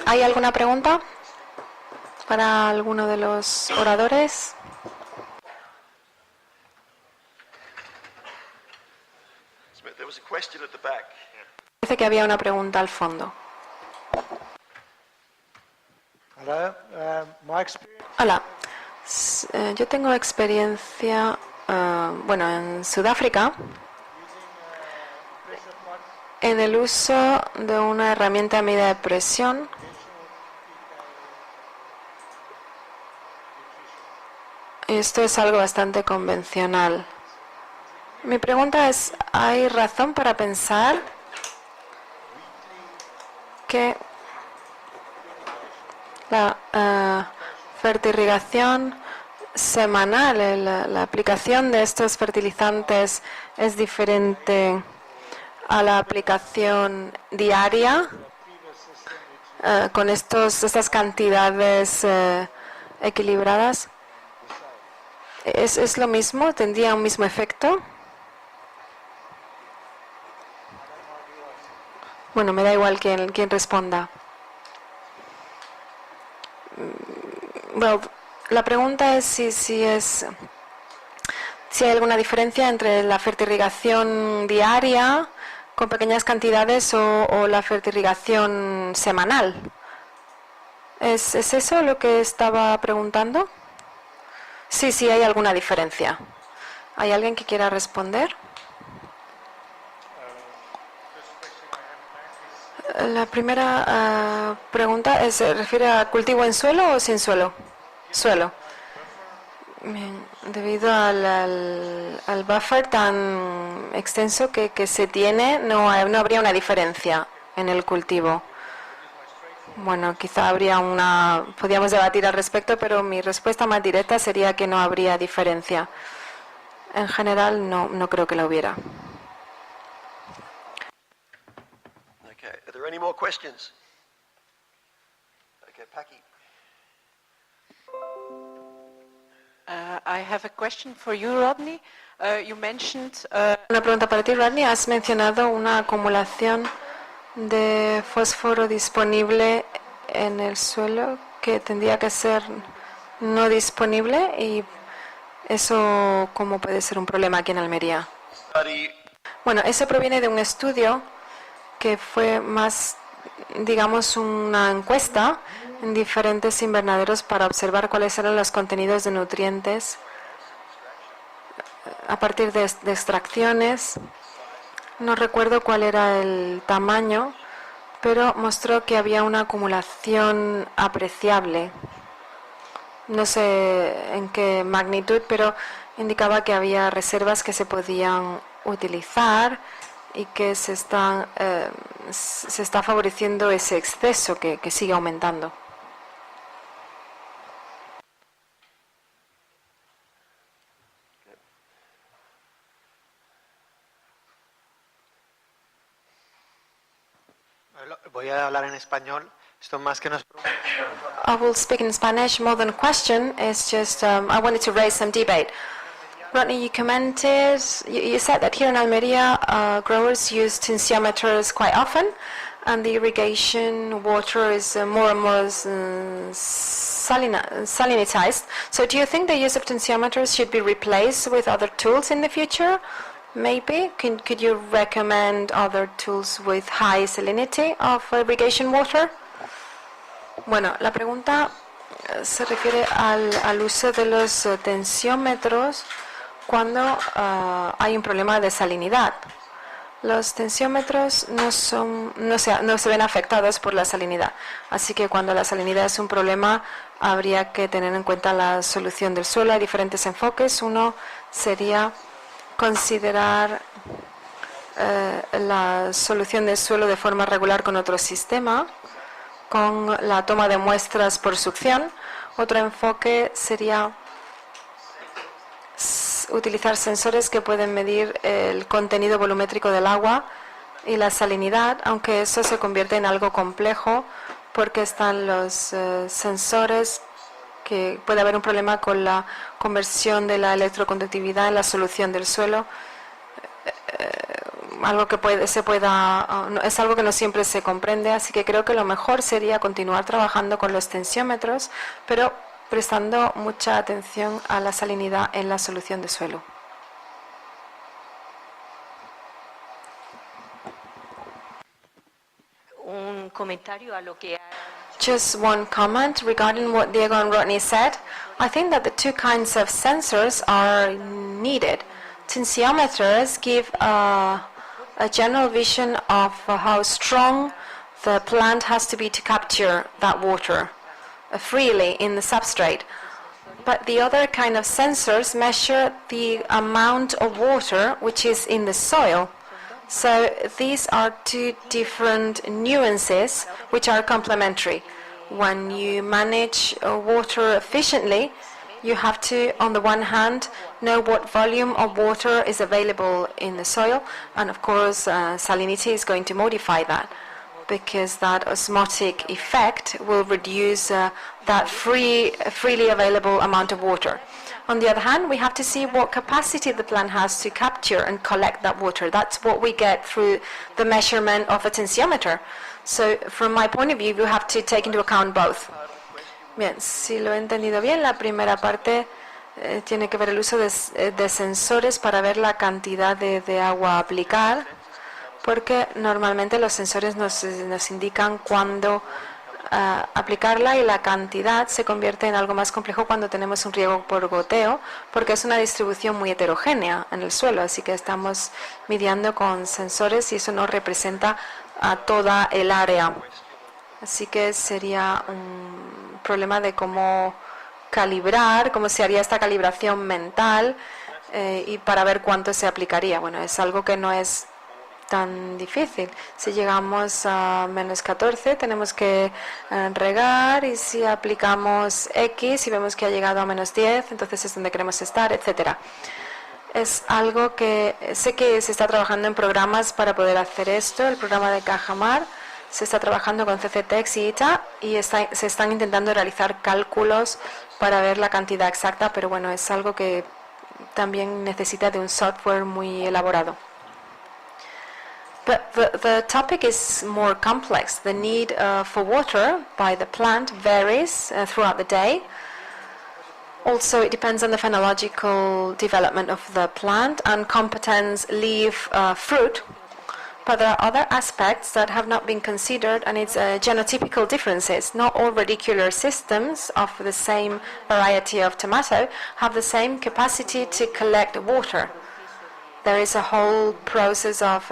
¿Hay alguna pregunta para alguno de los oradores? Parece que había una pregunta al fondo. Hola, yo tengo experiencia, en Sudáfrica, en el uso de una herramienta a medida de presión Esto es algo bastante convencional. Mi pregunta es, ¿hay razón para pensar que la fertirrigación semanal, la aplicación de estos fertilizantes es diferente a la aplicación diaria con estas cantidades equilibradas? ¿Es lo mismo? ¿Tendría un mismo efecto? Bueno, me da igual quién responda. Well, la pregunta es si hay alguna diferencia entre la fertirrigación diaria con pequeñas cantidades o la fertirrigación semanal. ¿Es eso lo que estaba preguntando? Sí, hay alguna diferencia. ¿Hay alguien que quiera responder? La primera pregunta ¿se refiere a cultivo en suelo o sin suelo? Suelo. Bien, debido al buffer tan extenso que se tiene, no habría una diferencia en el cultivo. Bueno, quizá podríamos debatir al respecto, pero mi respuesta más directa sería que no habría diferencia. En general, no creo que la hubiera. Okay, are there any more questions? Okay, Paki. I have a question for you, Rodney. You mentioned... Una pregunta para ti, Rodney. Has mencionado una acumulación de fósforo disponible en el suelo que tendría que ser no disponible, y eso cómo puede ser un problema aquí en Almería. Bueno, eso proviene de un estudio que fue más, digamos, una encuesta en diferentes invernaderos para observar cuáles eran los contenidos de nutrientes a partir de extracciones. No recuerdo cuál era el tamaño, pero mostró que había una acumulación apreciable. No sé en qué magnitud, pero indicaba que había reservas que se podían utilizar y que se está favoreciendo ese exceso que sigue aumentando. Voy a hablar en español. Esto más que nos... I will speak in Spanish. More than a question, it's just I wanted to raise some debate. Rodney, you commented, you said that here in Almeria, growers use tensiometers quite often, and the irrigation water is more and more salinized. So do you think the use of tensiometers should be replaced with other tools in the future? Maybe. Could you recommend other tools with high salinity of irrigation water? Bueno, la pregunta se refiere al uso de los tensiómetros cuando hay un problema de salinidad. Los tensiómetros no se ven afectados por la salinidad, así que cuando la salinidad es un problema habría que tener en cuenta la solución del suelo. Hay diferentes enfoques. Uno sería considerar la solución del suelo de forma regular con otro sistema, con la toma de muestras por succión. Otro enfoque sería utilizar sensores que pueden medir el contenido volumétrico del agua y la salinidad, aunque eso se convierte en algo complejo porque están los sensores, que puede haber un problema con la conversión de la electroconductividad en la solución del suelo. algo que es algo que no siempre se comprende, así que creo que lo mejor sería continuar trabajando con los tensiómetros, pero prestando mucha atención a la salinidad en la solución de suelo. Un comentario a lo que Just one comment regarding what Diego and Rodney said. I think that the two kinds of sensors are needed. Tensiometers give a general vision of how strong the plant has to be to capture that water freely in the substrate. But the other kind of sensors measure the amount of water which is in the soil. So these are two different nuances which are complementary. When you manage water efficiently, you have to, on the one hand, know what volume of water is available in the soil, and of course salinity is going to modify that, because that osmotic effect will reduce that freely available amount of water. On the other hand, we have to see what capacity the plant has to capture and collect that water. That's what we get through the measurement of a tensiometer. So from my point of view, you have to take into account both. Bien, si lo he entendido bien, la primera parte tiene que ver el uso de sensores para ver la cantidad de agua a aplicar, porque normalmente los sensores nos indican cuándo aplicarla, y la cantidad se convierte en algo más complejo cuando tenemos un riego por goteo, porque es una distribución muy heterogénea en el suelo, así que estamos midiendo con sensores y eso no representa a toda el área. Así que sería un problema de cómo calibrar, cómo se haría esta calibración mental y para ver cuánto se aplicaría. Bueno, es algo que no es tan difícil. Si llegamos a menos 14 tenemos que regar, y si aplicamos X y vemos que ha llegado a menos 10, entonces es donde queremos estar, etcétera. Es algo que sé que se está trabajando en programas para poder hacer esto. El programa de Cajamar se está trabajando con CCTEX y ITA y se están intentando realizar cálculos para ver la cantidad exacta, pero bueno, es algo que también necesita de un software muy elaborado. But the topic is more complex. The need for water by the plant varies throughout the day. Also, it depends on the phenological development of the plant and competence, leaf, fruit. But there are other aspects that have not been considered, and it's genotypical differences. Not all radicular systems of the same variety of tomato have the same capacity to collect water. There is a whole process of,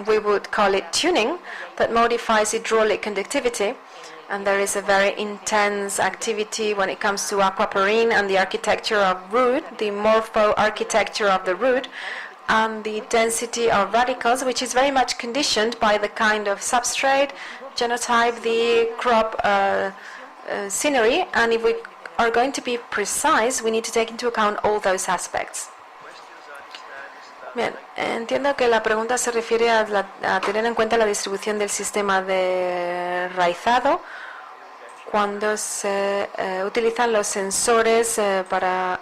we would call it tuning, that modifies hydraulic conductivity. And there is a very intense activity when it comes to aquaporine and the architecture of root, the morpho-architecture of the root, and the density of radicals, which is very much conditioned by the kind of substrate, genotype, the crop scenery. And if we are going to be precise, we need to take into account all those aspects. Bien, entiendo que la pregunta se refiere a tener en cuenta la distribución del sistema de raizado cuando se utilizan los sensores para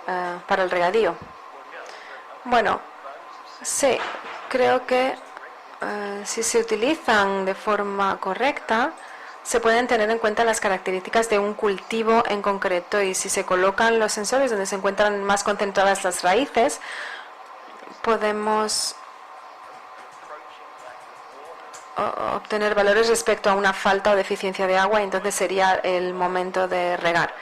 el regadío. Bueno, sí, creo que si se utilizan de forma correcta, se pueden tener en cuenta las características de un cultivo en concreto, y si se colocan los sensores donde se encuentran más concentradas las raíces, podemos obtener valores respecto a una falta o deficiencia de agua, y entonces sería el momento de regar.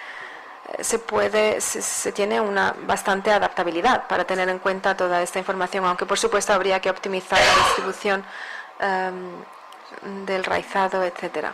Se tiene una bastante adaptabilidad para tener en cuenta toda esta información, aunque por supuesto habría que optimizar la distribución del raizado, etcétera.